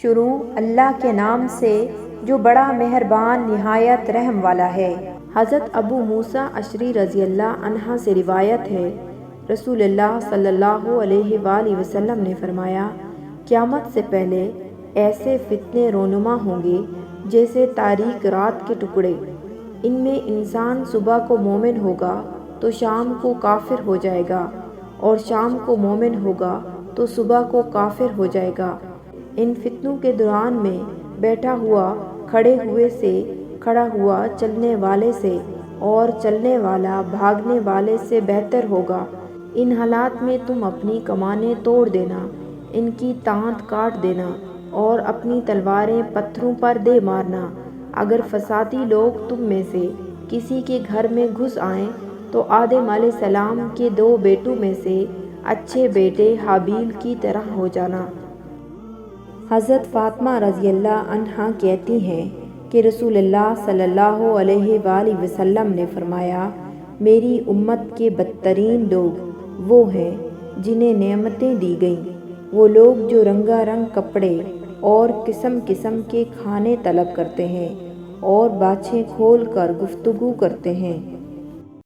شروع اللہ کے نام سے جو بڑا مہربان نہایت رحم والا ہے۔ حضرت ابو موسیٰ اشعری رضی اللہ عنہ سے روایت ہے، رسول اللہ صلی اللہ علیہ وآلہ وسلم نے فرمایا، قیامت سے پہلے ایسے فتنے رونما ہوں گے جیسے تاریک رات کے ٹکڑے۔ ان میں انسان صبح کو مومن ہوگا تو شام کو کافر ہو جائے گا، اور شام کو مومن ہوگا تو صبح کو کافر ہو جائے گا۔ ان فتنوں کے دوران میں بیٹھا ہوا کھڑے ہوئے سے، کھڑا ہوا چلنے والے سے، اور چلنے والا بھاگنے والے سے بہتر ہوگا۔ ان حالات میں تم اپنی کمانیں توڑ دینا، ان کی تانت کاٹ دینا، اور اپنی تلواریں پتھروں پر دے مارنا۔ اگر فسادی لوگ تم میں سے کسی کے گھر میں گھس آئیں تو آدم علیہ السلام کے 2 بیٹوں میں سے اچھے بیٹے حابیل کی طرح ہو جانا۔ حضرت فاطمہ رضی اللہ عنہا کہتی ہیں کہ رسول اللہ صلی اللہ علیہ وآلہ وسلم نے فرمایا، میری امت کے بدترین لوگ وہ ہیں جنہیں نعمتیں دی گئیں، وہ لوگ جو رنگا رنگ کپڑے اور قسم قسم کے کھانے طلب کرتے ہیں اور باچھیں کھول کر گفتگو کرتے ہیں۔